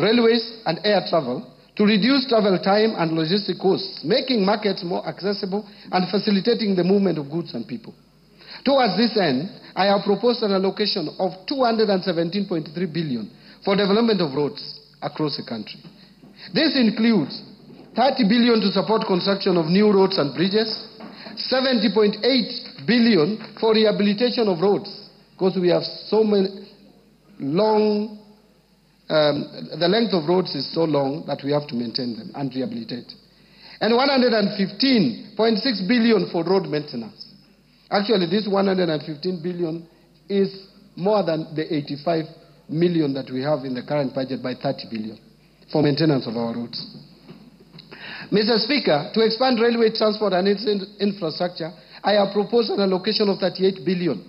railways and air travel to reduce travel time and logistic costs, making markets more accessible and facilitating the movement of goods and people. Towards this end, I have proposed an allocation of 217.3 billion for development of roads across the country. This includes 30 billion to support construction of new roads and bridges, 70.8 billion for rehabilitation of roads, because we have so many long, the length of roads is so long that we have to maintain them and rehabilitate. And 115.6 billion for road maintenance. Actually, this 115 billion is more than the 85 million that we have in the current budget by 30 billion for maintenance of our roads. Mr. Speaker, to expand railway transport and its infrastructure, I have proposed an allocation of 38 billion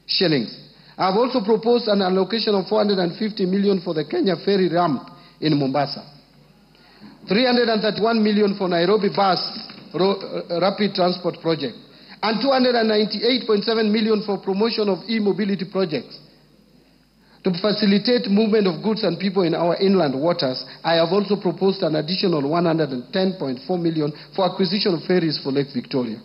shillings. I have also proposed an allocation of 450 million for the Kenya ferry ramp in Mombasa, 331 million for Nairobi bus rapid transport project, and 298.7 million for promotion of e-mobility projects. To facilitate movement of goods and people in our inland waters, I have also proposed an additional 110.4 million for acquisition of ferries for Lake Victoria.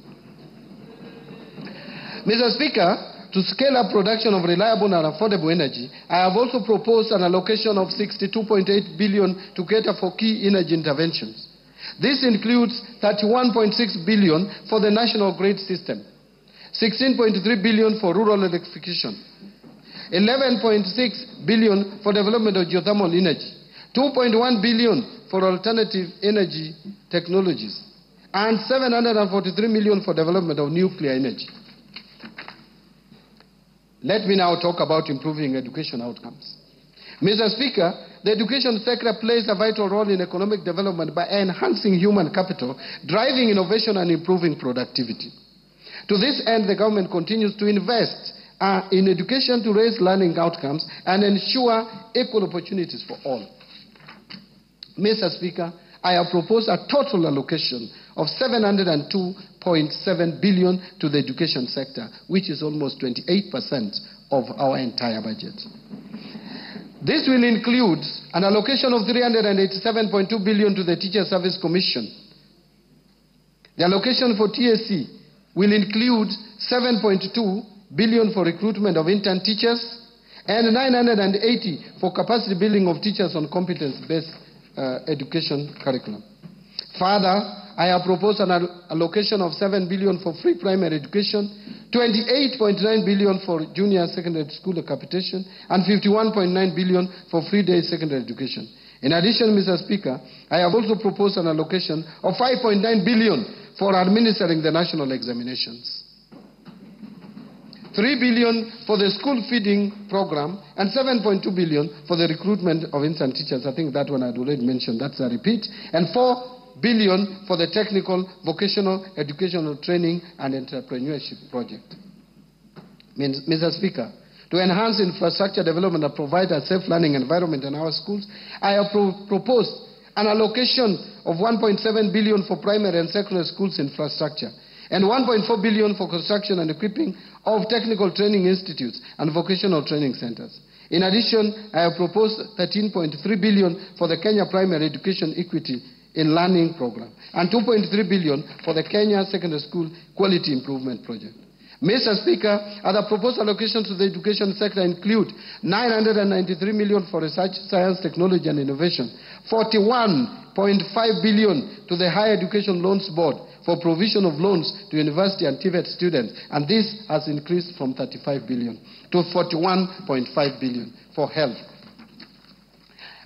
Mr. Speaker, to scale up production of reliable and affordable energy, I have also proposed an allocation of 62.8 billion to cater for key energy interventions. This includes 31.6 billion for the national grid system, 16.3 billion for rural electrification, 11.6 billion for development of geothermal energy, 2.1 billion for alternative energy technologies, and 743 million for development of nuclear energy. Let me now talk about improving education outcomes. Mr. Speaker, the education sector plays a vital role in economic development by enhancing human capital, driving innovation and improving productivity. To this end, the government continues to invest in education to raise learning outcomes and ensure equal opportunities for all. Mr. Speaker, I have proposed a total allocation of 702.7 billion to the education sector, which is almost 28% of our entire budget. This will include an allocation of 387.2 billion to the Teacher Service Commission. The allocation for TSC will include 7.2 billion for recruitment of intern teachers and 980 for capacity building of teachers on competence-based education curriculum. Further, I have proposed an allocation of 7 billion for free primary education, 28.9 billion for junior secondary school capitation, and 51.9 billion for free day secondary education. In addition, Mr. Speaker, I have also proposed an allocation of 5.9 billion for administering the national examinations, 3 billion for the school feeding program, and 7.2 billion for the recruitment of intern teachers. I think that one I'd already mentioned, that's a repeat, and 4 billion for the technical, vocational, educational training and entrepreneurship project. Mr. Speaker, to enhance infrastructure development and provide a safe learning environment in our schools, I have proposed an allocation of 1.7 billion for primary and secondary schools infrastructure, and 1.4 billion for construction and equipping of technical training institutes and vocational training centers. In addition, I have proposed 13.3 billion for the Kenya Primary Education Equity in Learning Program, and 2.3 billion for the Kenya Secondary School Quality Improvement Project. Mr. Speaker, other proposed allocations to the education sector include 993 million for research, science, technology and innovation, 41.5 billion to the Higher Education Loans Board for provision of loans to university and TVET students, and this has increased from 35 billion to 41.5 billion for health.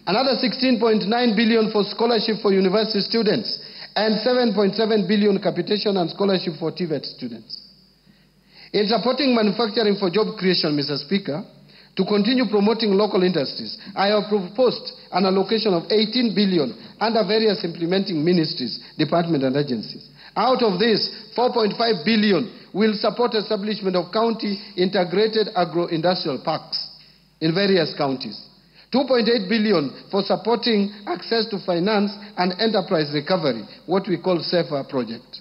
Another 16.9 billion for scholarship for university students, and 7.7 billion capitation and scholarship for TVET students. In supporting manufacturing for job creation, Mr. Speaker, to continue promoting local industries, I have proposed an allocation of 18 billion under various implementing ministries, departments and agencies. Out of this, 4.5 billion will support establishment of county integrated agro-industrial parks in various counties. 2.8 billion for supporting access to finance and enterprise recovery, what we call SAFER project.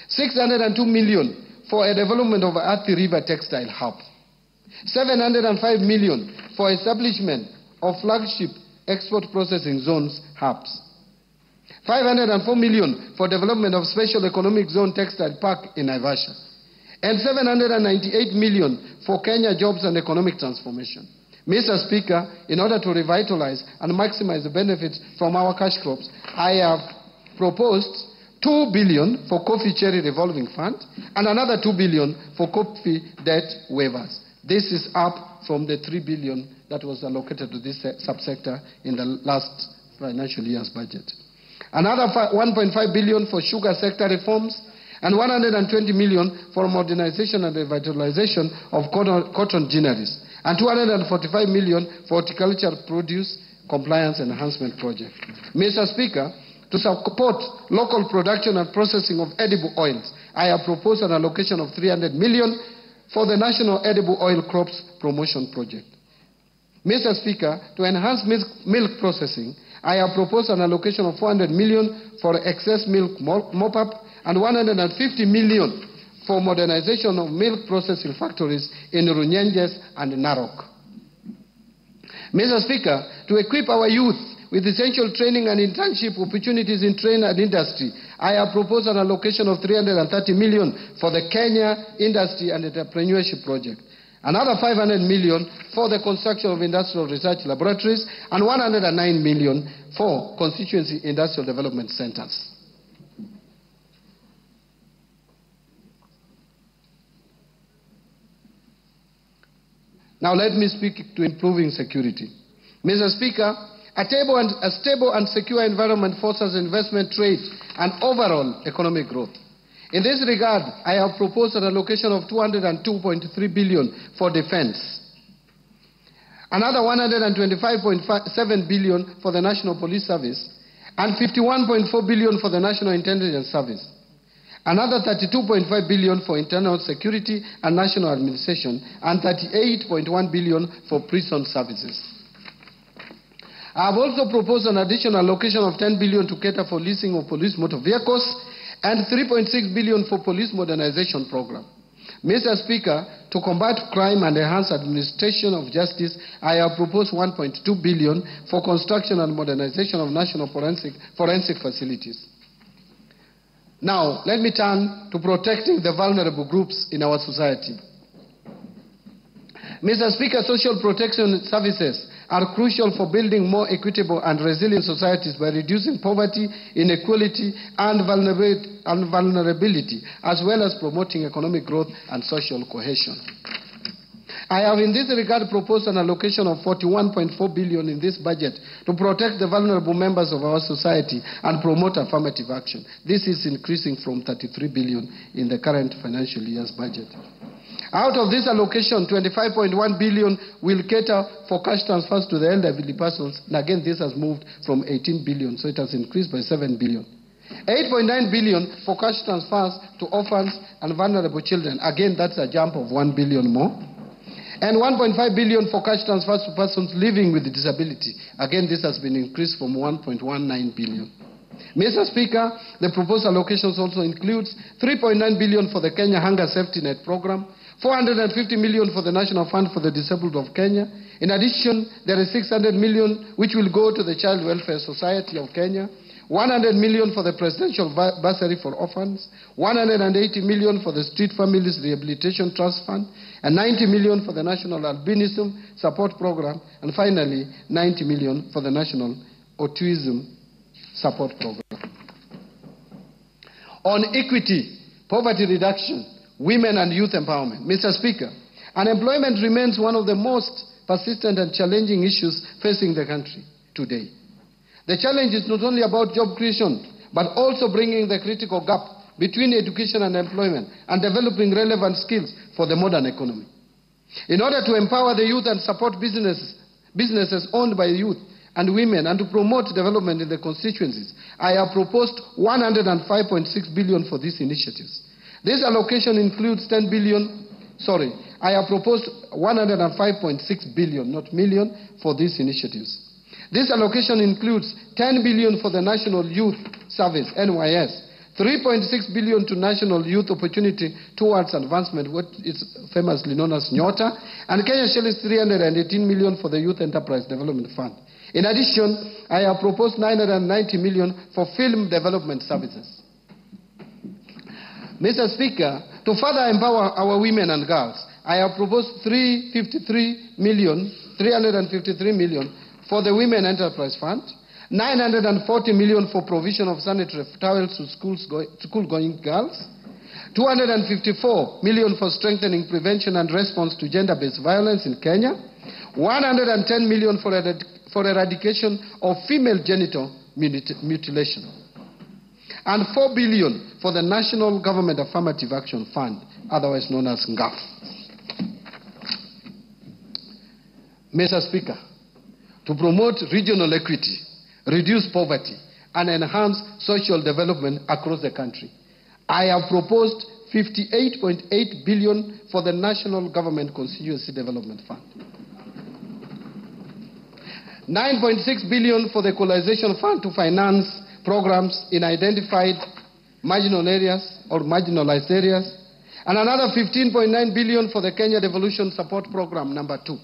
602 million for a development of Athi River Textile Hub. 705 million for establishment of flagship export processing zones hubs. 504 million for development of special economic zone textile park in Naivasha. And 798 million for Kenya jobs and economic transformation. Mr. Speaker, in order to revitalize and maximize the benefits from our cash crops, I have proposed 2 billion for coffee cherry revolving fund and another 2 billion for coffee debt waivers. This is up from the 3 billion that was allocated to this subsector in the last financial year's budget. Another 1.5 billion for sugar sector reforms and 120 million for modernization and revitalization of cotton ginneries, and 245 million for horticultural produce compliance enhancement project. Mr. Speaker, to support local production and processing of edible oils, I have proposed an allocation of 300 million for the National Edible Oil Crops Promotion Project. Mr. Speaker, to enhance milk processing, I have proposed an allocation of 400 million for excess milk mop-up and 150 million for modernization of milk processing factories in Runyenjes and Narok. Mr. Speaker, to equip our youth with essential training and internship opportunities in trade and industry, I have proposed an allocation of 330 million for the Kenya Industry and Entrepreneurship Project. Another 500 million for the construction of industrial research laboratories and 109 million for constituency industrial development centers. Now let me speak to improving security. Mr. Speaker, a stable and secure environment fosters investment, trade, and overall economic growth. In this regard, I have proposed an allocation of 202.3 billion for defense, another 125.7 billion for the National Police Service, and 51.4 billion for the National Intelligence Service, another 32.5 billion for internal security and national administration, and 38.1 billion for prison services. I have also proposed an additional allocation of 10 billion to cater for leasing of police motor vehicles and 3.6 billion for police modernization program. Mr. Speaker, to combat crime and enhance administration of justice, I have proposed 1.2 billion for construction and modernization of national forensic facilities. Now, let me turn to protecting the vulnerable groups in our society. Mr. Speaker, social protection services are crucial for building more equitable and resilient societies by reducing poverty, inequality, and vulnerability, as well as promoting economic growth and social cohesion. I have in this regard proposed an allocation of 41.4 billion in this budget to protect the vulnerable members of our society and promote affirmative action. This is increasing from 33 billion in the current financial year's budget. Out of this allocation, 25.1 billion will cater for cash transfers to the elderly persons. And again, this has moved from 18 billion, so it has increased by 7 billion. 8.9 billion for cash transfers to orphans and vulnerable children. Again, that's a jump of 1 billion more. And 1.5 billion for cash transfers to persons living with disability. Again, this has been increased from 1.19 billion. Mr. Speaker, the proposed allocations also includes 3.9 billion for the Kenya Hunger Safety Net program, 450 million for the National Fund for the Disabled of Kenya. In addition, there is 600 million which will go to the Child Welfare Society of Kenya, 100 million for the Presidential Bursary for Orphans, 180 million for the Street Families Rehabilitation Trust Fund, and 90 million for the National Albinism Support Program, and finally, 90 million for the National Autism Support Program. On equity, poverty reduction, women and youth empowerment. Mr. Speaker, unemployment remains one of the most persistent and challenging issues facing the country today. The challenge is not only about job creation, but also bringing the critical gap between education and employment and developing relevant skills for the modern economy. In order to empower the youth and support businesses owned by youth and women and to promote development in the constituencies, I have proposed 105.6 billion for these initiatives. This allocation includes 10 billion, I have proposed 105.6 billion, not million, for these initiatives. This allocation includes 10 billion for the National Youth Service, NYS, 3.6 billion to National Youth Opportunity Towards Advancement, what is famously known as NYOTA, and Kenya shillings 318 million for the Youth Enterprise Development Fund. In addition, I have proposed 990 million for film development services. Mr. Speaker, to further empower our women and girls, I have proposed 353 million for the Women Enterprise Fund, 940 million for provision of sanitary towels to school-going girls, 254 million for strengthening prevention and response to gender-based violence in Kenya, 110 million for eradication of female genital mutilation, and 4 billion for the National Government Affirmative Action Fund, otherwise known as NGAF. Mr. Speaker, to promote regional equity, reduce poverty, and enhance social development across the country, I have proposed 58.8 billion for the National Government Constituency Development Fund, 9.6 billion for the Equalization Fund to finance programs in identified marginal areas or marginalized areas, and another 15.9 billion for the Kenya Devolution Support Program number 2.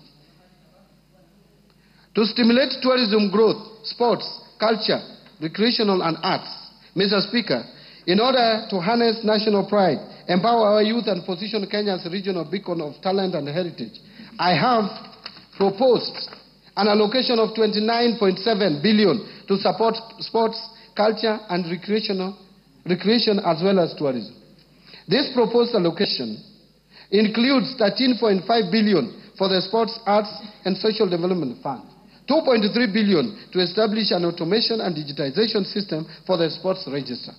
To stimulate tourism growth, sports, culture, recreational and arts, Mr. Speaker, in order to harness national pride, empower our youth and position Kenya as a regional beacon of talent and heritage, I have proposed an allocation of 29.7 billion to support sports, culture and recreation as well as tourism. This proposed allocation includes 13.5 billion for the Sports, Arts and Social Development Fund, 2.3 billion to establish an automation and digitization system for the sports registrar,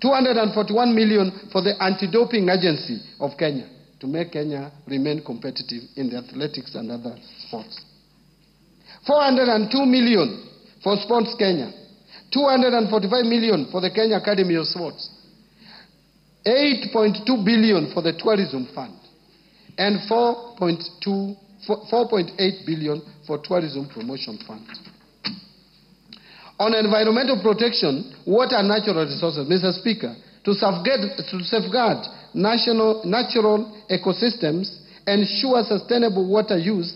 241 million for the Anti-Doping Agency of Kenya to make Kenya remain competitive in the athletics and other sports, 402 million for Sports Kenya, 245 million for the Kenya Academy of Sports, 8.2 billion for the Tourism Fund, and 4.8 billion for Tourism Promotion Fund. On environmental protection, water and natural resources, Mr. Speaker, to safeguard natural ecosystems, ensure sustainable water use,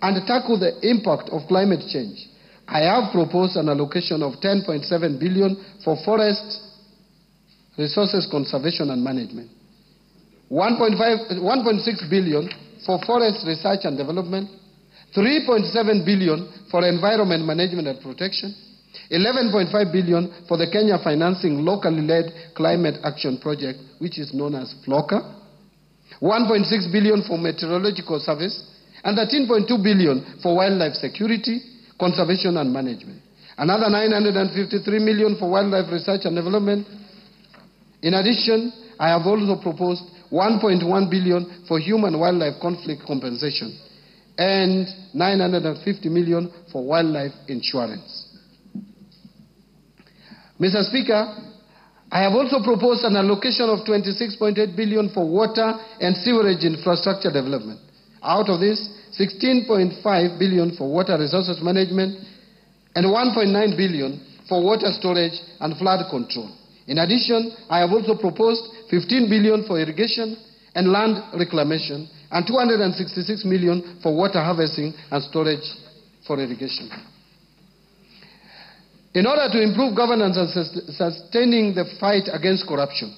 and tackle the impact of climate change, I have proposed an allocation of 10.7 billion for forest resources conservation and management, 1.6 billion for forest research and development, 3.7 billion for environment management and protection, 11.5 billion for the Kenya Financing Locally Led Climate Action Project, which is known as FLOCA, 1.6 billion for meteorological service, and 13.2 billion for wildlife security, conservation and management. Another 953 million for wildlife research and development. In addition, I have also proposed 1.1 billion for human-wildlife conflict compensation and 950 million for wildlife insurance. Mr. Speaker, I have also proposed an allocation of 26.8 billion for water and sewerage infrastructure development. Out of this, 16.5 billion for water resources management and 1.9 billion for water storage and flood control. In addition, I have also proposed 15 billion for irrigation and land reclamation and 266 million for water harvesting and storage for irrigation. In order to improve governance and sustaining the fight against corruption,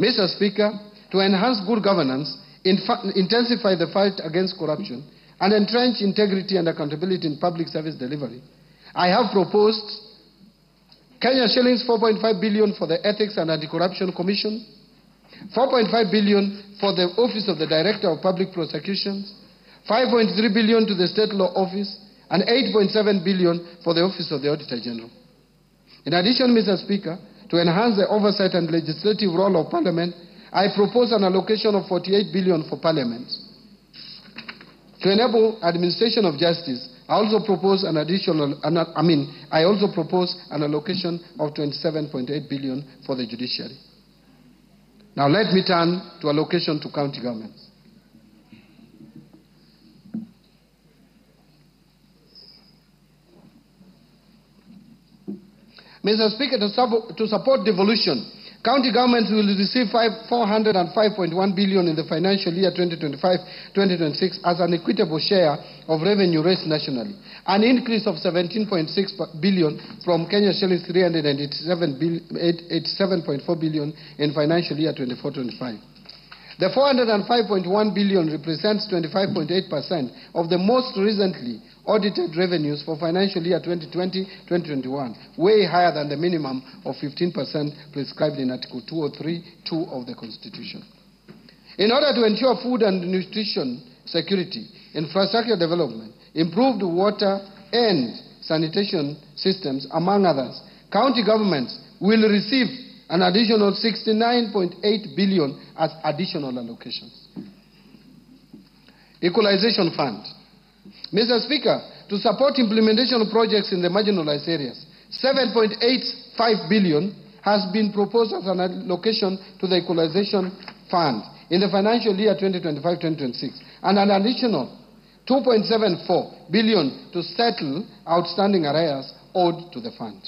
Mr. Speaker, to enhance good governance, intensify the fight against corruption, and entrench integrity and accountability in public service delivery, I have proposed Kenya shillings 4.5 billion for the Ethics and Anti-Corruption Commission, 4.5 billion for the Office of the Director of Public Prosecutions, 5.3 billion to the State Law Office, and 8.7 billion for the Office of the Auditor General. In addition, Mr. Speaker, to enhance the oversight and legislative role of Parliament, I propose an allocation of 48 billion for Parliament. To enable administration of justice, I also propose an allocation of 27.8 billion for the judiciary. Now let me turn to allocation to county governments. Mr. Speaker, to support devolution, county governments will receive 405.1 billion in the financial year 2025-2026 as an equitable share of revenue raised nationally, an increase of 17.6 billion from Kenya shillings 387.4 billion in financial year 24-25. The 405.1 billion represents 25.8% of the most recently audited revenues for financial year 2020-2021, way higher than the minimum of 15% prescribed in Article 203(2) of the Constitution. In order to ensure food and nutrition security, infrastructure development, improved water and sanitation systems, among others, county governments will receive an additional 69.8 billion as additional allocations. Equalization Fund. Mr. Speaker, to support implementation of projects in the marginalized areas, 7.85 billion has been proposed as an allocation to the Equalization Fund in the financial year 2025-2026, and an additional 2.74 billion to settle outstanding arrears owed to the fund.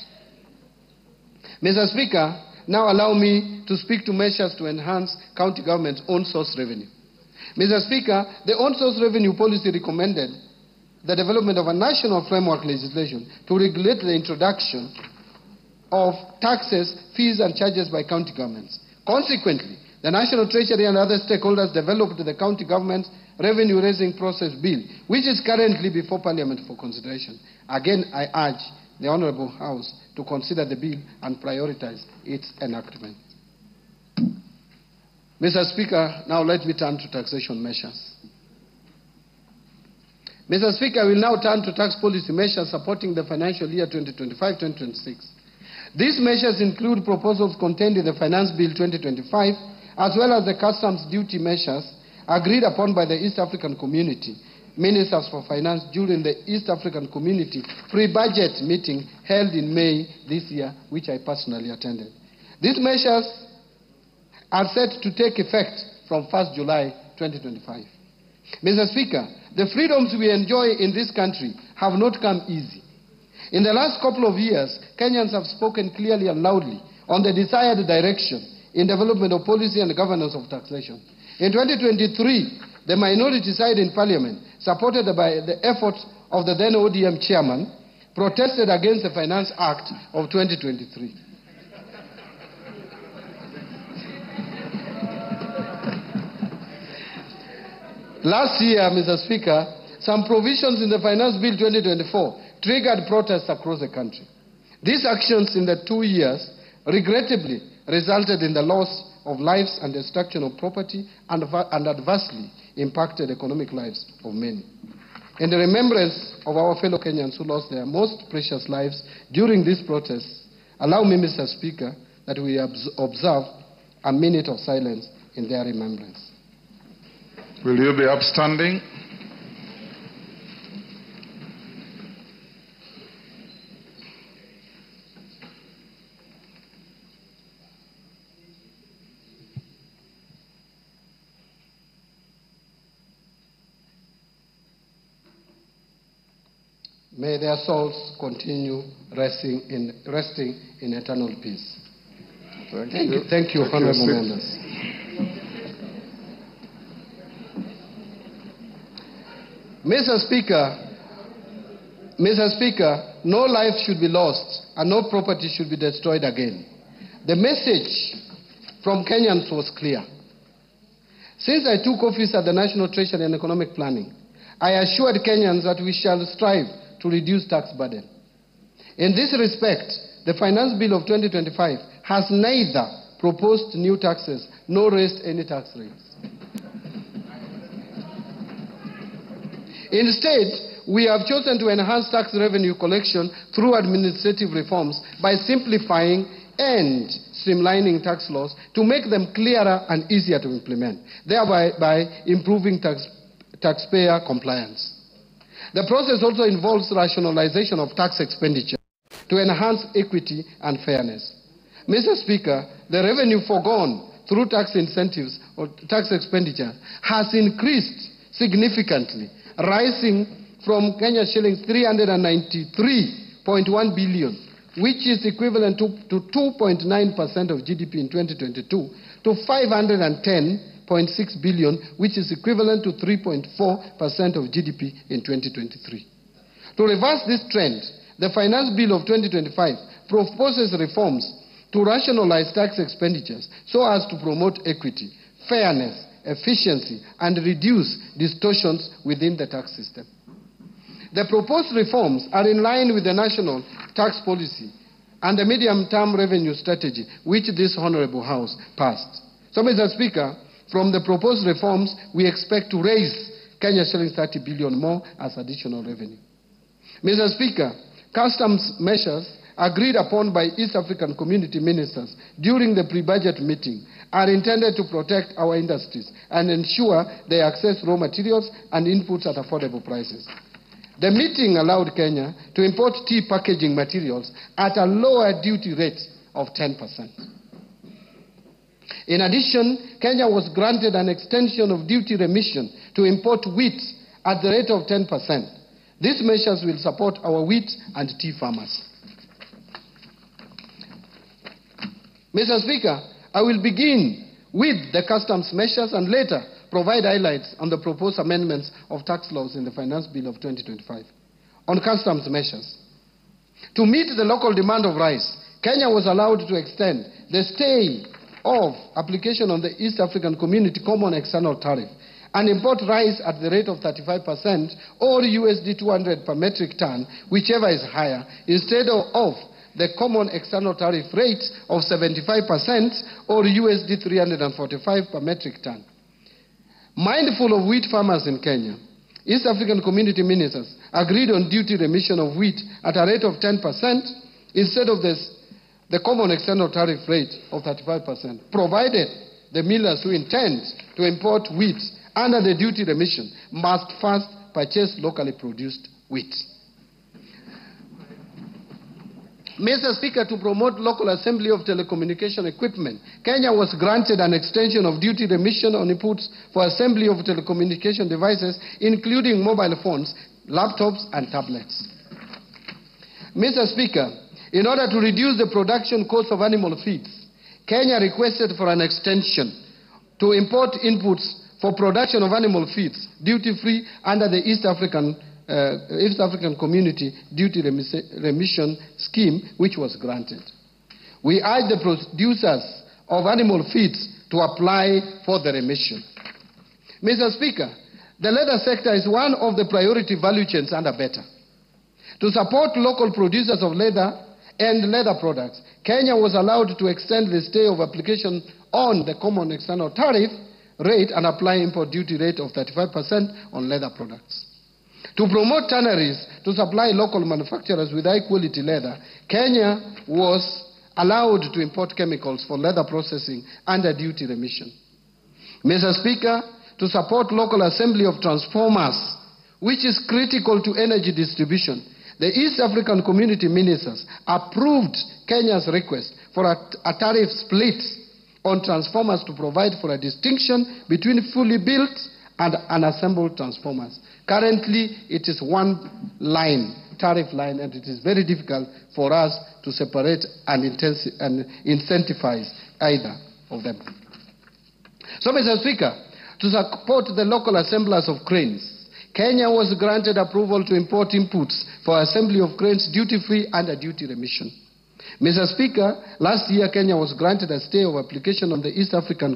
Mr. Speaker, now allow me to speak to measures to enhance county government's own source revenue. Mr. Speaker, the own source revenue policy recommended the development of a national framework legislation to regulate the introduction of taxes, fees, and charges by county governments. Consequently, the National Treasury and other stakeholders developed the County Government Revenue Raising Process Bill, which is currently before Parliament for consideration. Again, I urge the Honourable House to consider the bill and prioritize its enactment. Mr. Speaker, now let me turn to taxation measures. Mr. Speaker, I will now turn to tax policy measures supporting the financial year 2025-2026. These measures include proposals contained in the Finance Bill 2025, as well as the customs duty measures agreed upon by the East African Community Ministers for Finance during the East African Community pre-budget meeting held in May this year, which I personally attended. These measures are set to take effect from 1st July 2025. Mr. Speaker, the freedoms we enjoy in this country have not come easy. In the last couple of years, Kenyans have spoken clearly and loudly on the desired direction in development of policy and governance of taxation. In 2023, the minority side in Parliament, supported by the efforts of the then ODM chairman, protested against the Finance Act of 2023. Last year, Mr. Speaker, some provisions in the Finance Bill 2024 triggered protests across the country. These actions in the 2 years regrettably resulted in the loss of lives and destruction of property and adversely impacted economic lives of many. In the remembrance of our fellow Kenyans who lost their most precious lives during these protests, allow me, Mr. Speaker, that we observe a minute of silence in their remembrance. Will you be upstanding? May their souls continue resting in eternal peace. Thank you, honorable members. Mr. Speaker, no life should be lost and no property should be destroyed again. The message from Kenyans was clear. Since I took office at the National Treasury and Economic Planning, I assured Kenyans that we shall strive to reduce tax burden. In this respect, the Finance Bill of 2025 has neither proposed new taxes nor raised any tax rates. Instead, we have chosen to enhance tax revenue collection through administrative reforms by simplifying and streamlining tax laws to make them clearer and easier to implement, thereby improving taxpayer compliance. The process also involves rationalization of tax expenditure to enhance equity and fairness. Mr. Speaker, the revenue foregone through tax incentives or tax expenditure has increased significantly, rising from Kenya shillings 393.1 billion which is equivalent to 2.9% of GDP in 2022, to 510.6 billion, which is equivalent to 3.4% of GDP in 2023. To reverse this trend, the Finance Bill of 2025 proposes reforms to rationalize tax expenditures so as to promote equity, fairness, efficiency, and reduce distortions within the tax system. The proposed reforms are in line with the national tax policy and the medium-term revenue strategy, which this Honorable House passed. So, Mr. Speaker, from the proposed reforms, we expect to raise Kenya shillings 30 billion more as additional revenue. Mr. Speaker, customs measures agreed upon by East African community ministers during the pre-budget meeting are intended to protect our industries and ensure they access raw materials and inputs at affordable prices. The meeting allowed Kenya to import tea packaging materials at a lower duty rate of 10%. In addition, Kenya was granted an extension of duty remission to import wheat at the rate of 10%. These measures will support our wheat and tea farmers. Mr. Speaker, I will begin with the customs measures and later provide highlights on the proposed amendments of tax laws in the Finance Bill of 2025. On customs measures, to meet the local demand of rice, Kenya was allowed to extend the stay of application on the East African Community Common External Tariff and import rice at the rate of 35% or USD 200 per metric ton, whichever is higher, instead of the common external tariff rate of 75% or USD 345 per metric ton. Mindful of wheat farmers in Kenya, East African community ministers agreed on duty remission of wheat at a rate of 10% instead of the common external tariff rate of 35%, provided the millers who intend to import wheat under the duty remission must first purchase locally produced wheat. Mr. Speaker, to promote local assembly of telecommunication equipment, Kenya was granted an extension of duty remission on inputs for assembly of telecommunication devices, including mobile phones, laptops, and tablets. Mr. Speaker, in order to reduce the production cost of animal feeds, Kenya requested for an extension to import inputs for production of animal feeds duty-free under the East African Community Duty Remission Scheme, which was granted. We urge the producers of animal feeds to apply for the remission. Mr. Speaker, the leather sector is one of the priority value chains under BETA. To support local producers of leather and leather products, Kenya was allowed to extend the stay of application on the common external tariff rate and apply import duty rate of 35% on leather products. To promote tanneries to supply local manufacturers with high-quality leather, Kenya was allowed to import chemicals for leather processing under duty remission. Mr. Speaker, to support local assembly of transformers, which is critical to energy distribution, the East African community ministers approved Kenya's request for a tariff split on transformers to provide for a distinction between fully built and unassembled transformers. Currently, it is one line, tariff line, and it is very difficult for us to separate and incentivize either of them. So, Mr. Speaker, to support the local assemblers of cranes, Kenya was granted approval to import inputs for assembly of cranes duty-free under duty remission. Mr. Speaker, last year Kenya was granted a stay of application on the East African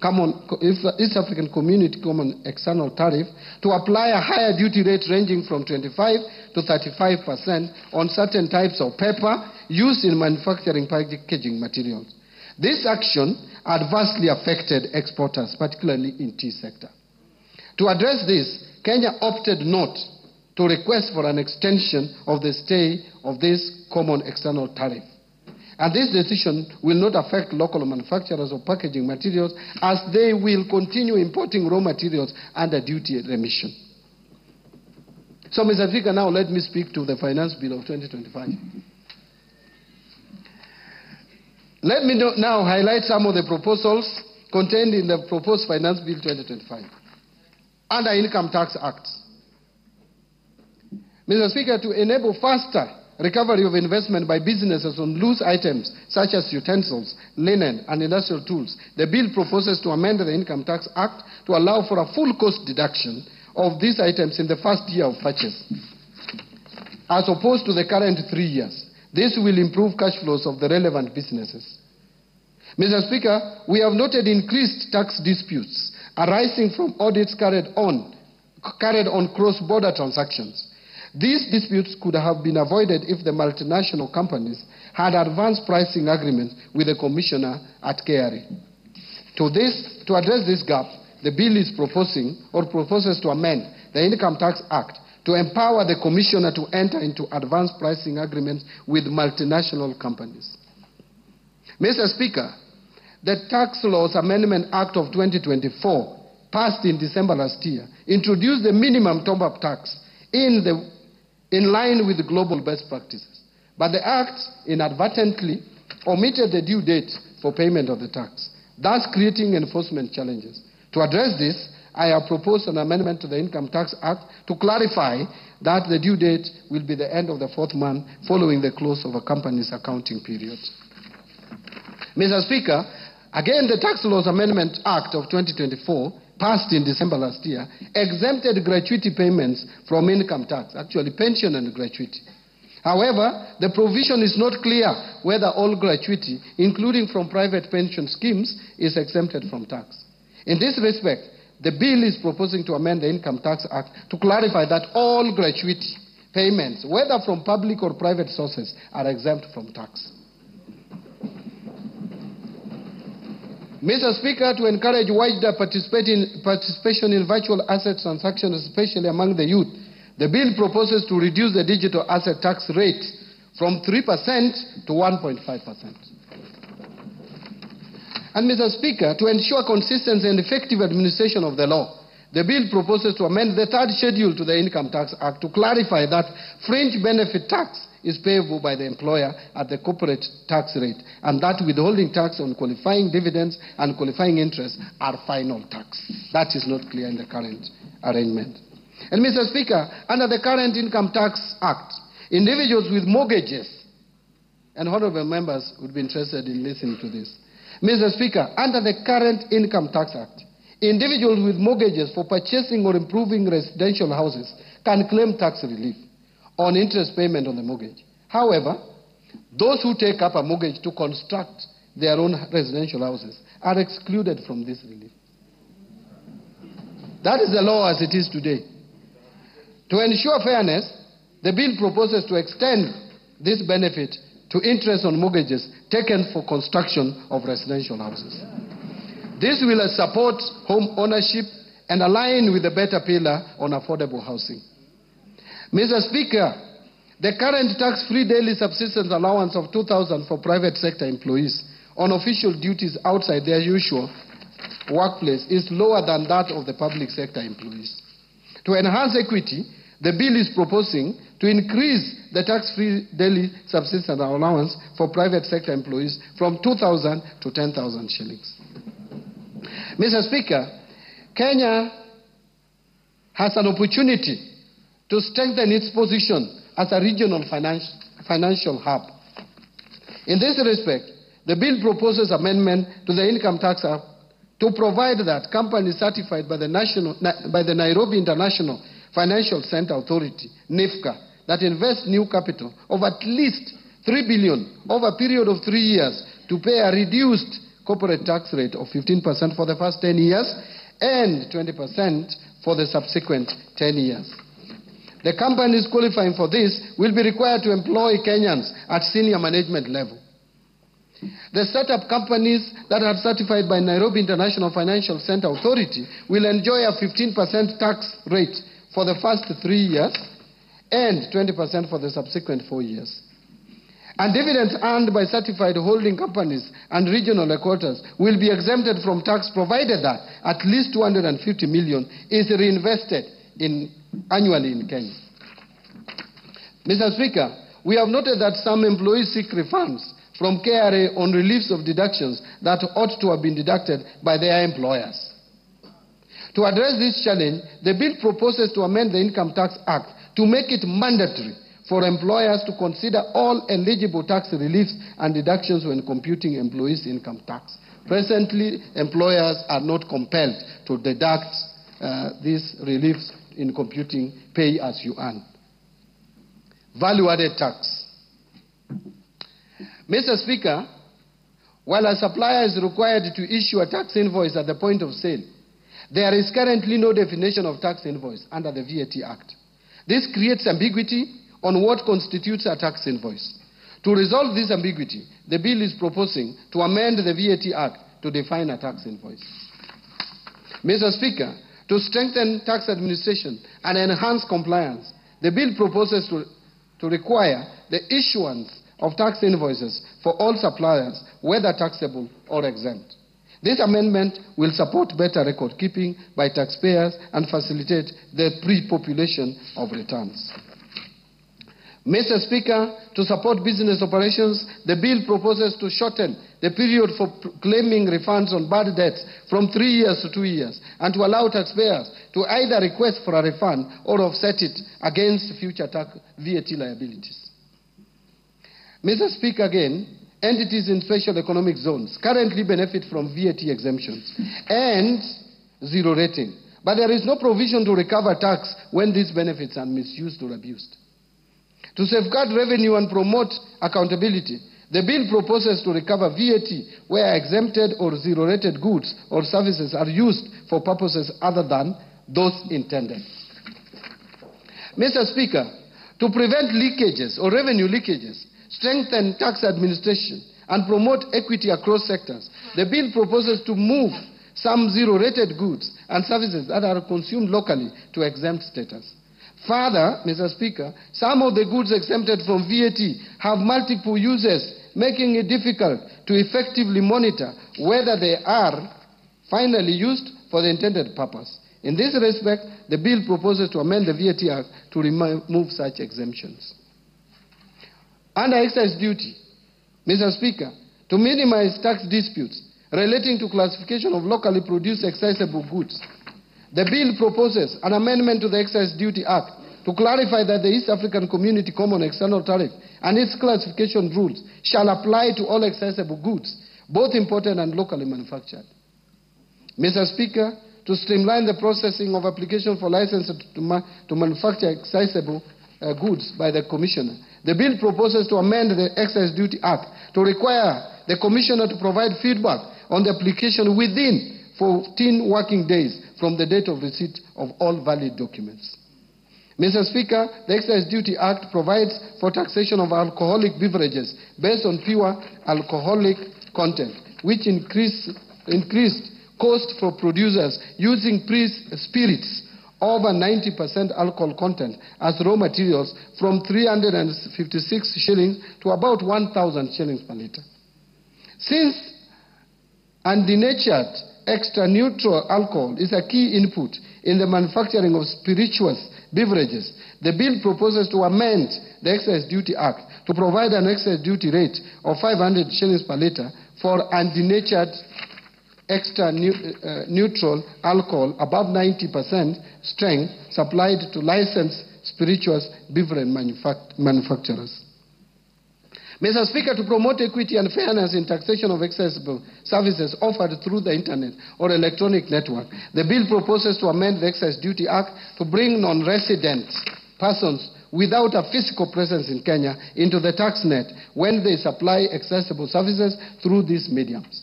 East African Community Common External Tariff to apply a higher duty rate ranging from 25 to 35% on certain types of paper used in manufacturing packaging materials. This action adversely affected exporters, particularly in tea sector. To address this, Kenya opted not to request for an extension of the stay of this common external tariff. And this decision will not affect local manufacturers of packaging materials, as they will continue importing raw materials under duty remission. So, Mr. Speaker, now let me speak to the Finance Bill of 2025. Let me now highlight some of the proposals contained in the proposed Finance Bill 2025. Under Income Tax Act. Mr. Speaker, to enable faster recovery of investment by businesses on loose items such as utensils, linen, and industrial tools, the bill proposes to amend the Income Tax Act to allow for a full cost deduction of these items in the first year of purchase, as opposed to the current 3 years. This will improve cash flows of the relevant businesses. Mr. Speaker, we have noted increased tax disputes arising from audits carried on cross-border transactions. These disputes could have been avoided if the multinational companies had advanced pricing agreements with the commissioner at KRA. To address this gap, the bill is proposes to amend the Income Tax Act to empower the commissioner to enter into advanced pricing agreements with multinational companies. Mr. Speaker, the Tax Laws Amendment Act of 2024, passed in December last year, introduced the minimum top-up tax in line with global best practices. But the Act inadvertently omitted the due date for payment of the tax, thus creating enforcement challenges. To address this, I have proposed an amendment to the Income Tax Act to clarify that the due date will be the end of the 4th month following the close of a company's accounting period. Mr. Speaker, again, the Tax Laws Amendment Act of 2024, passed in December last year, exempted gratuity payments from income tax, actually pension and gratuity. However, the provision is not clear whether all gratuity, including from private pension schemes, is exempted from tax. In this respect, the bill is proposing to amend the Income Tax Act to clarify that all gratuity payments, whether from public or private sources, are exempt from tax. Mr. Speaker, to encourage wider participation in virtual asset transactions, especially among the youth, the bill proposes to reduce the digital asset tax rate from 3% to 1.5%. And Mr. Speaker, to ensure consistency and effective administration of the law, the bill proposes to amend the 3rd schedule to the Income Tax Act to clarify that fringe benefit tax is payable by the employer at the corporate tax rate, and that withholding tax on qualifying dividends and qualifying interest are final tax. That is not clear in the current arrangement. And Mr. Speaker, under the current Income Tax Act, individuals with mortgages, and honorable members would be interested in listening to this. Mr. Speaker, under the current Income Tax Act, individuals with mortgages for purchasing or improving residential houses can claim tax relief on interest payment on the mortgage. However, those who take up a mortgage to construct their own residential houses are excluded from this relief. That is the law as it is today. To ensure fairness, the bill proposes to extend this benefit to interest on mortgages taken for construction of residential houses. This will support home ownership and align with the better pillar on affordable housing. Mr. Speaker, the current tax-free daily subsistence allowance of $2,000 for private sector employees on official duties outside their usual workplace is lower than that of the public sector employees. To enhance equity, the bill is proposing to increase the tax-free daily subsistence allowance for private sector employees from 2,000 to 10,000 shillings. Mr. Speaker, Kenya has an opportunity to strengthen its position as a regional financial hub. In this respect, the bill proposes amendment to the Income Tax Act to provide that companies certified by the Nairobi International Financial Center Authority, NIFCA, that invest new capital of at least $3 billion over a period of 3 years to pay a reduced corporate tax rate of 15% for the first 10 years and 20% for the subsequent 10 years. The companies qualifying for this will be required to employ Kenyans at senior management level. The startup companies that are certified by Nairobi International Financial Center Authority will enjoy a 15% tax rate for the first 3 years and 20% for the subsequent 4 years. And dividends earned by certified holding companies and regional headquarters will be exempted from tax provided that at least 250 million is reinvested annually in Kenya. Mr. Speaker, we have noted that some employees seek refunds from KRA on reliefs of deductions that ought to have been deducted by their employers. To address this challenge, the bill proposes to amend the Income Tax Act to make it mandatory for employers to consider all eligible tax reliefs and deductions when computing employees' income tax. Presently, employers are not compelled to deduct these reliefs in computing pay as you earn. Value-added tax. Mr. Speaker, while a supplier is required to issue a tax invoice at the point of sale, there is currently no definition of tax invoice under the VAT Act. This creates ambiguity on what constitutes a tax invoice. To resolve this ambiguity, the bill is proposing to amend the VAT Act to define a tax invoice. Mr. Speaker, to strengthen tax administration and enhance compliance, the bill proposes to require the issuance of tax invoices for all suppliers, whether taxable or exempt. This amendment will support better record keeping by taxpayers and facilitate the pre-population of returns. Mr. Speaker, to support business operations, the bill proposes to shorten the period for claiming refunds on bad debts from 3 years to 2 years, and to allow taxpayers to either request for a refund or offset it against future VAT liabilities. Mr. Speaker, again, entities in special economic zones currently benefit from VAT exemptions and zero rating, but there is no provision to recover tax when these benefits are misused or abused. To safeguard revenue and promote accountability, the bill proposes to recover VAT where exempted or zero-rated goods or services are used for purposes other than those intended. Mr. Speaker, to prevent leakages or revenue leakages, strengthen tax administration, and promote equity across sectors, the bill proposes to move some zero-rated goods and services that are consumed locally to exempt status. Further, Mr. Speaker, some of the goods exempted from VAT have multiple uses, making it difficult to effectively monitor whether they are finally used for the intended purpose. In this respect, the bill proposes to amend the VAT Act to remove such exemptions. Under excise duty, Mr. Speaker, to minimize tax disputes relating to classification of locally produced accessible goods, the bill proposes an amendment to the Excise Duty Act to clarify that the East African Community Common External Tariff and its classification rules shall apply to all accessible goods, both imported and locally manufactured. Mr. Speaker, to streamline the processing of application for license to manufacture accessible goods by the Commissioner, the bill proposes to amend the Excise Duty Act to require the Commissioner to provide feedback on the application within 14 working days from the date of receipt of all valid documents. Mr. Speaker, the Excise Duty Act provides for taxation of alcoholic beverages based on pure alcoholic content, which increased cost for producers using spirits over 90% alcohol content as raw materials from 356 shillings to about 1,000 shillings per litre. Since undenatured extra neutral alcohol is a key input in the manufacturing of spirituous beverages, the bill proposes to amend the Excise Duty Act to provide an excise duty rate of 500 shillings per litre for undenatured extra neutral alcohol above 90% strength supplied to licensed spirituous beverage manufacturers. Mr. Speaker, to promote equity and fairness in taxation of accessible services offered through the internet or electronic network, the bill proposes to amend the Excise Duty Act to bring non-resident persons without a physical presence in Kenya into the tax net when they supply accessible services through these mediums.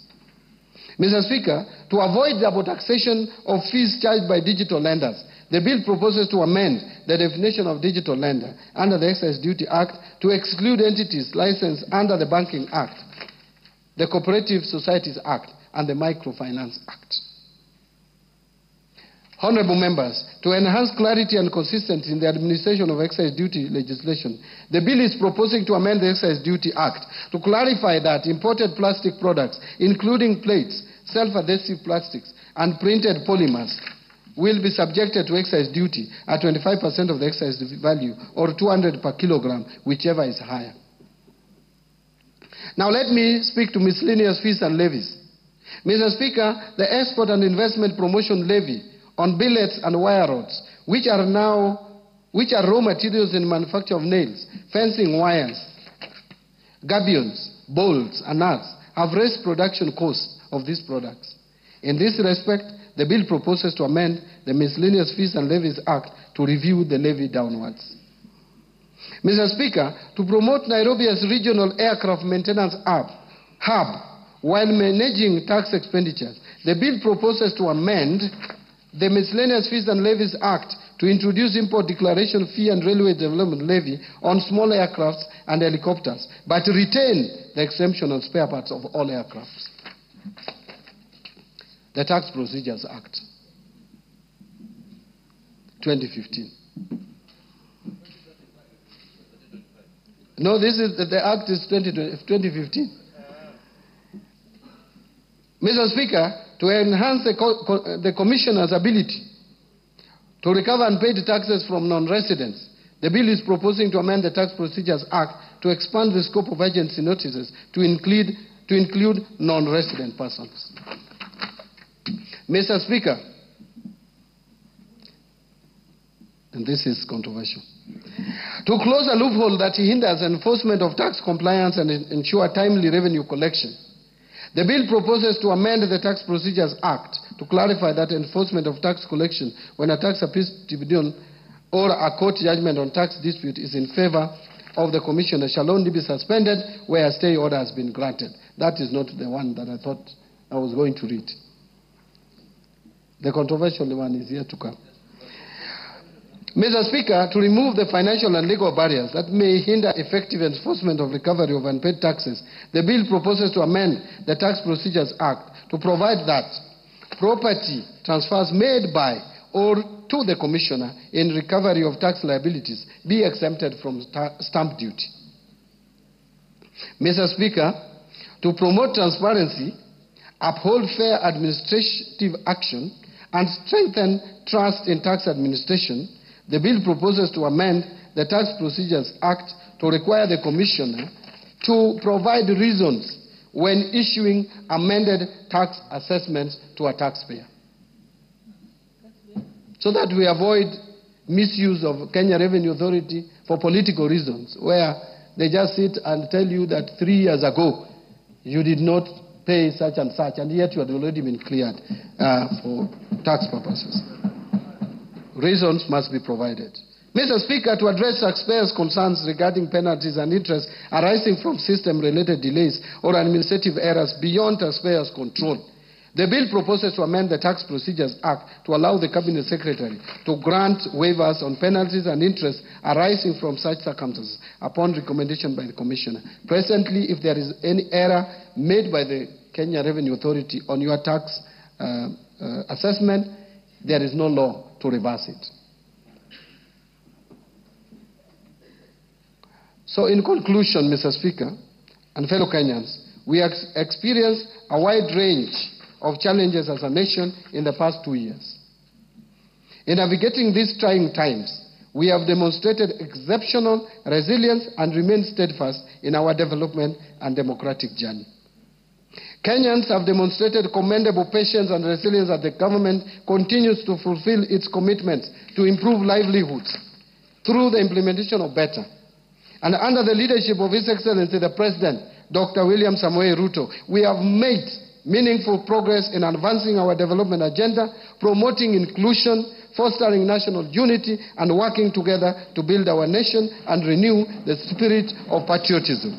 Mr. Speaker, to avoid double taxation of fees charged by digital lenders, the bill proposes to amend the definition of digital lender under the Excise Duty Act to exclude entities licensed under the Banking Act, the Cooperative Societies Act, and the Microfinance Act. Honourable members, to enhance clarity and consistency in the administration of excise duty legislation, the bill is proposing to amend the Excise Duty Act to clarify that imported plastic products, including plates, self-adhesive plastics, and printed polymers, will be subjected to excise duty at 25% of the excise value, or 200 per kilogram, whichever is higher. Now let me speak to miscellaneous fees and levies. Mr. Speaker, the Export and Investment Promotion Levy on billets and wire rods, which are now which are raw materials in manufacture of nails, fencing wires, gabions, bolts, and nuts, have raised production costs of these products. In this respect, the bill proposes to amend the Miscellaneous Fees and Levies Act to review the levy downwards. Mr. Speaker, to promote Nairobi as regional aircraft maintenance hub while managing tax expenditures, the bill proposes to amend the Miscellaneous Fees and Levies Act to introduce import declaration fee and railway development levy on small aircrafts and helicopters, but retain the exemption on spare parts of all aircrafts. The Tax Procedures Act, 2015. No, the Act is 2015. Mr. Speaker, to enhance the Commissioner's ability to recover unpaid taxes from non-residents, the bill is proposing to amend the Tax Procedures Act to expand the scope of agency notices to include non-resident persons. Mr. Speaker, and this is controversial, to close a loophole that hinders enforcement of tax compliance and ensure timely revenue collection, the bill proposes to amend the Tax Procedures Act to clarify that enforcement of tax collection when a tax appeals to be done or a court judgment on tax dispute is in favor of the Commissioner shall only be suspended where a stay order has been granted. That is not the one that I thought I was going to read. The controversial one is yet to come. Mr. Speaker, to remove the financial and legal barriers that may hinder effective enforcement of recovery of unpaid taxes, the bill proposes to amend the Tax Procedures Act to provide that property transfers made by or to the Commissioner in recovery of tax liabilities be exempted from stamp duty. Mr. Speaker, to promote transparency, uphold fair administrative action, and strengthen trust in tax administration, the bill proposes to amend the Tax Procedures Act to require the Commissioner to provide reasons when issuing amended tax assessments to a taxpayer, so that we avoid misuse of Kenya Revenue Authority for political reasons, where they just sit and tell you that 3 years ago you did not pay such and such, and yet you had already been cleared for tax purposes. Reasons must be provided. Mr. Speaker, to address taxpayers' concerns regarding penalties and interest arising from system-related delays or administrative errors beyond taxpayers' control, the bill proposes to amend the Tax Procedures Act to allow the Cabinet Secretary to grant waivers on penalties and interest arising from such circumstances upon recommendation by the Commissioner. Presently, if there is any error made by the Kenya Revenue Authority on your tax assessment, there is no law to reverse it. So in conclusion, Mr. Speaker and fellow Kenyans, we have experienced a wide range of challenges as a nation in the past 2 years. In navigating these trying times, we have demonstrated exceptional resilience and remained steadfast in our development and democratic journey. Kenyans have demonstrated commendable patience and resilience as the government continues to fulfill its commitments to improve livelihoods through the implementation of Better. And under the leadership of His Excellency the President, Dr. William Samoei Ruto, we have made meaningful progress in advancing our development agenda, promoting inclusion, fostering national unity, and working together to build our nation and renew the spirit of patriotism.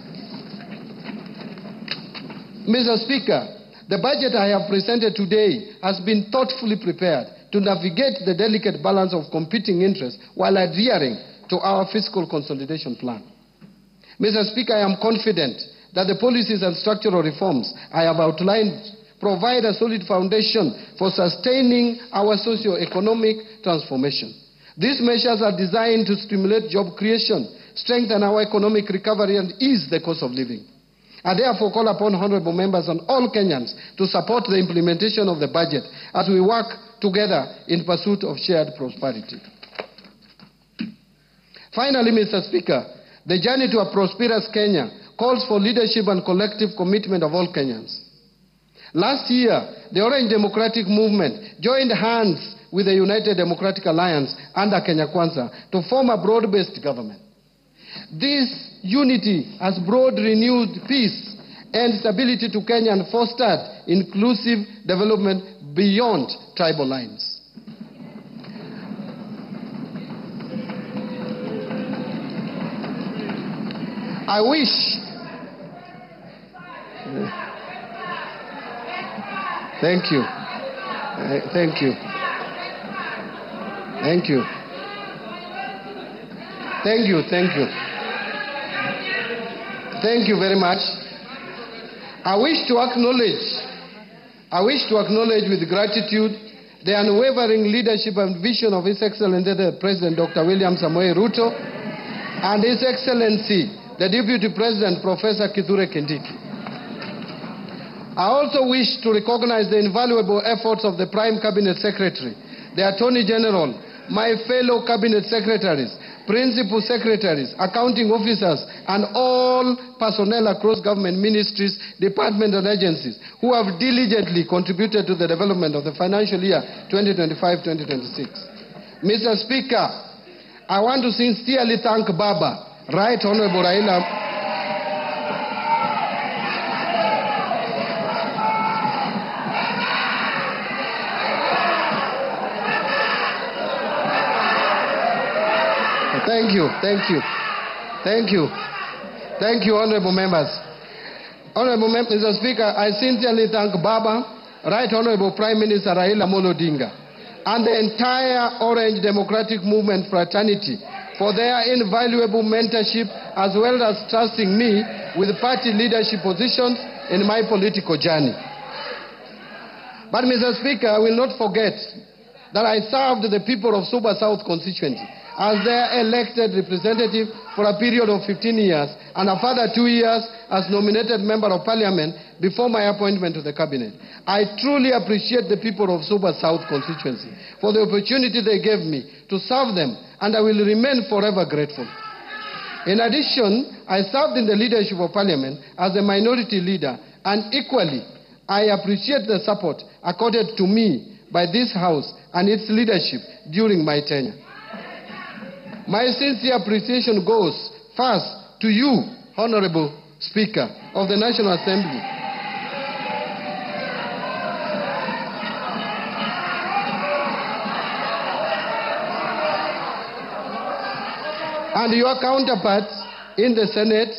Mr. Speaker, the budget I have presented today has been thoughtfully prepared to navigate the delicate balance of competing interests while adhering to our fiscal consolidation plan. Mr. Speaker, I am confident that the policies and structural reforms I have outlined provide a solid foundation for sustaining our socio-economic transformation. These measures are designed to stimulate job creation, strengthen our economic recovery, and ease the cost of living. I therefore call upon honorable members and all Kenyans to support the implementation of the budget as we work together in pursuit of shared prosperity. Finally, Mr. Speaker, the journey to a prosperous Kenya calls for leadership and collective commitment of all Kenyans. Last year, the Orange Democratic Movement joined hands with the United Democratic Alliance under Kenya Kwanza to form a broad-based government. This unity has brought renewed peace and stability to Kenya and fostered inclusive development beyond tribal lines. I wish thank you. Thank you. Thank you. Thank you. Thank you. Thank you very much. I wish to acknowledge with gratitude the unwavering leadership and vision of His Excellency the President Dr. William Samoei Ruto and His Excellency the Deputy President Professor Kithure Kindiki. I also wish to recognize the invaluable efforts of the Prime Cabinet Secretary, the Attorney General, my fellow Cabinet Secretaries, Principal Secretaries, accounting officers, and all personnel across government ministries, departments, and agencies who have diligently contributed to the development of the financial year 2025-2026. Mr. Speaker, I want to sincerely thank Baba, Right Honorable Raila. Thank you, honorable members. Mr. Speaker, I sincerely thank Baba, Right Honorable Prime Minister Raila Amolo Odinga, and the entire Orange Democratic Movement fraternity for their invaluable mentorship as well as trusting me with party leadership positions in my political journey. But, Mr. Speaker, I will not forget that I served the people of Suba South constituency as their elected representative for a period of 15 years and a further 2 years as nominated member of parliament before my appointment to the cabinet. I truly appreciate the people of Suba South constituency for the opportunity they gave me to serve them, and I will remain forever grateful. In addition, I served in the leadership of parliament as a minority leader, and equally, I appreciate the support accorded to me by this House and its leadership during my tenure. My sincere appreciation goes first to you, Honorable Speaker of the National Assembly. And your counterparts in the Senate,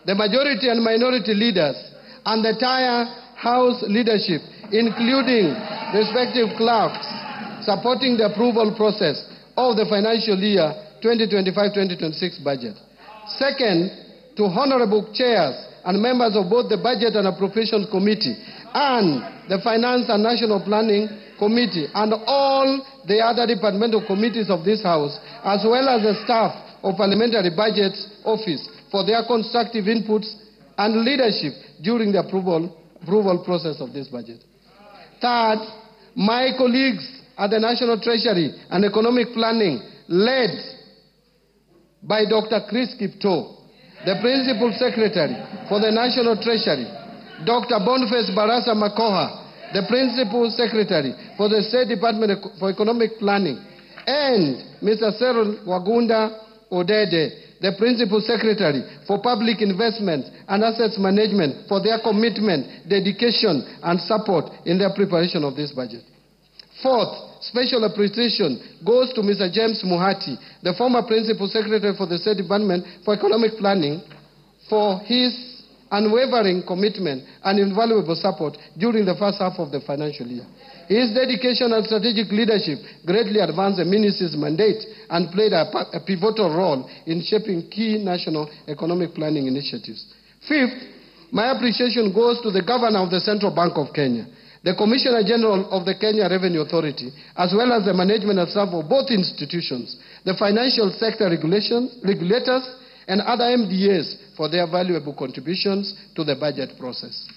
the majority and minority leaders, and the entire House leadership, including respective clerks, supporting the approval process of the financial year 2025-2026 budget. Second, to honorable chairs and members of both the Budget and Appropriations Committee and the Finance and National Planning Committee and all the other departmental committees of this House, as well as the staff of Parliamentary Budget Office for their constructive inputs and leadership during the approval process of this budget. Third, my colleagues at the National Treasury and Economic Planning, led by Dr. Chris Kipto, the Principal Secretary for the National Treasury, Dr. Boniface Barasa Makoha, the Principal Secretary for the State Department for Economic Planning, and Mr. Cyril Wagunda Odede, the Principal Secretary for Public Investments and Assets Management, for their commitment, dedication, and support in the preparation of this budget. Fourth, special appreciation goes to Mr. James Muhati, the former Principal Secretary for the State Department for Economic Planning, for his unwavering commitment and invaluable support during the first half of the financial year. His dedication and strategic leadership greatly advanced the ministry's mandate and played a pivotal role in shaping key national economic planning initiatives. Fifth, my appreciation goes to the Governor of the Central Bank of Kenya, the Commissioner General of the Kenya Revenue Authority, as well as the management and staff of both institutions, the financial sector regulators, and other MDAs for their valuable contributions to the budget process.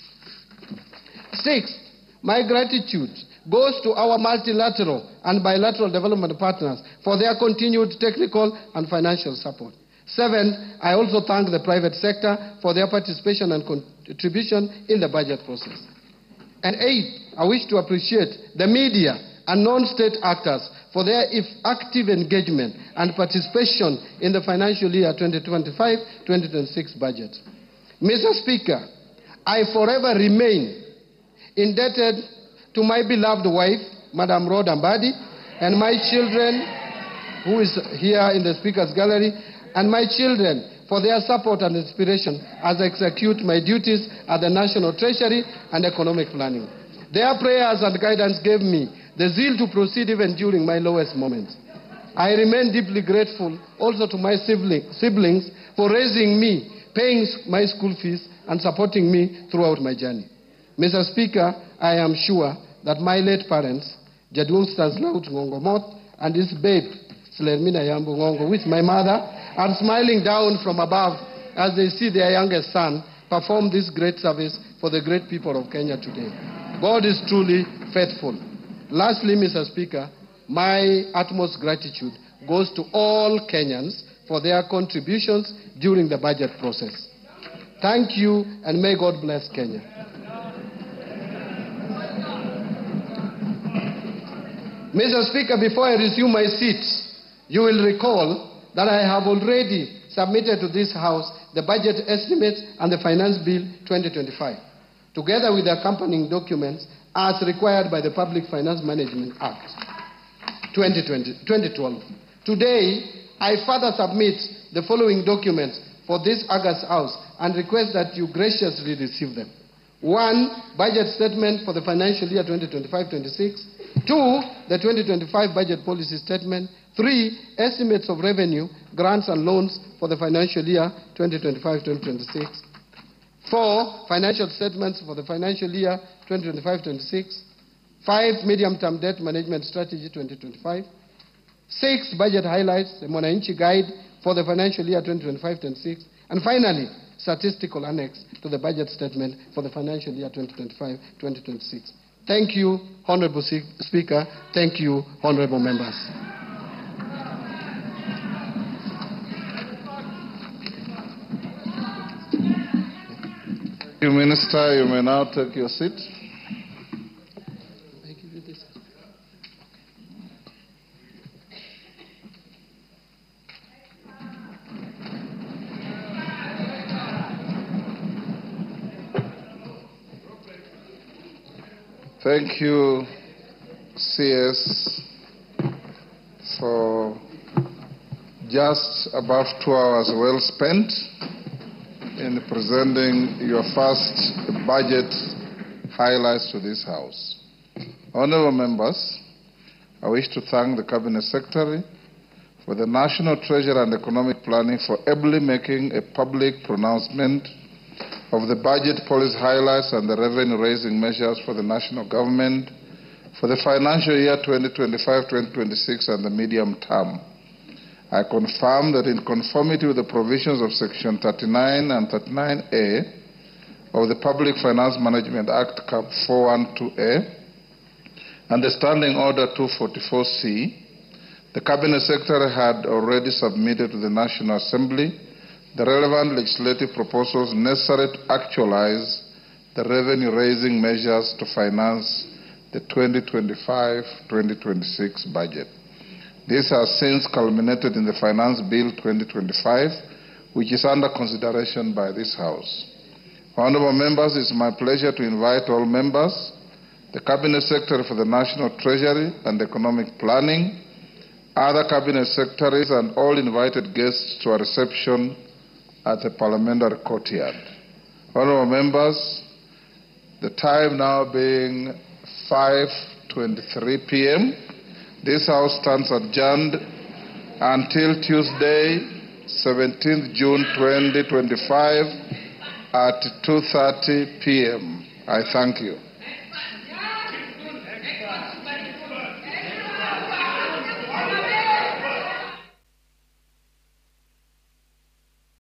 Sixth, my gratitude goes to our multilateral and bilateral development partners for their continued technical and financial support. Seventh, I also thank the private sector for their participation and contribution in the budget process. And eighth, I wish to appreciate the media and non-state actors for their active engagement and participation in the financial year 2025-2026 budget. Mr. Speaker, I forever remain indebted to my beloved wife, Madam Rhoda Mbadi, and my children, who is here in the Speaker's Gallery, and my children for their support and inspiration as I execute my duties at the National Treasury and Economic Planning. Their prayers and guidance gave me the zeal to proceed even during my lowest moments. I remain deeply grateful also to my siblings for raising me, paying my school fees, and supporting me throughout my journey. Mr. Speaker, I am sure that my late parents, Jadwung Staslaut Ngongomoth and his babe, Slermina Yambu Ngongo, with my mother, are smiling down from above as they see their youngest son perform this great service for the great people of Kenya today. God is truly faithful. Lastly, Mr. Speaker, my utmost gratitude goes to all Kenyans for their contributions during the budget process. Thank you, and may God bless Kenya. Mr. Speaker, before I resume my seat, you will recall that I have already submitted to this House the budget estimates and the Finance Bill 2025, together with the accompanying documents as required by the Public Finance Management Act 2012. Today, I further submit the following documents for this August House and request that you graciously receive them. 1, budget statement for the financial year 2025-26. 2, the 2025 budget policy statement. 3, estimates of revenue, grants and loans for the financial year 2025-2026. 4, financial statements for the financial year 2025-26. 5, medium-term debt management strategy 2025. 6, budget highlights, the Mwananchi guide for the financial year 2025-26. And finally, statistical annex to the budget statement for the financial year 2025-2026. Thank you, Honorable Speaker. Thank you, honorable members. Thank you, Minister. You may now take your seat. Thank you, CS, for just above 2 hours well spent in presenting your first budget highlights to this House. Honorable members, I wish to thank the Cabinet Secretary for the National Treasury and Economic Planning for ably making a public pronouncement of the budget policy highlights and the revenue-raising measures for the national government for the financial year 2025-2026 and the medium term. I confirm that in conformity with the provisions of Section 39 and 39A of the Public Finance Management Act, Cap 412A, and the Standing Order 244C, the Cabinet Secretary had already submitted to the National Assembly the relevant legislative proposals necessary to actualize the revenue-raising measures to finance the 2025-2026 budget. This has since culminated in the Finance Bill 2025, which is under consideration by this House. Honorable members, it is my pleasure to invite all members, the Cabinet Secretary for the National Treasury and Economic Planning, other Cabinet Secretaries, and all invited guests to a reception at the Parliamentary Courtyard. Honorable members, the time now being 5:23 p.m., this House stands adjourned until Tuesday, 17th June 2025 at 2:30 p.m. I thank you.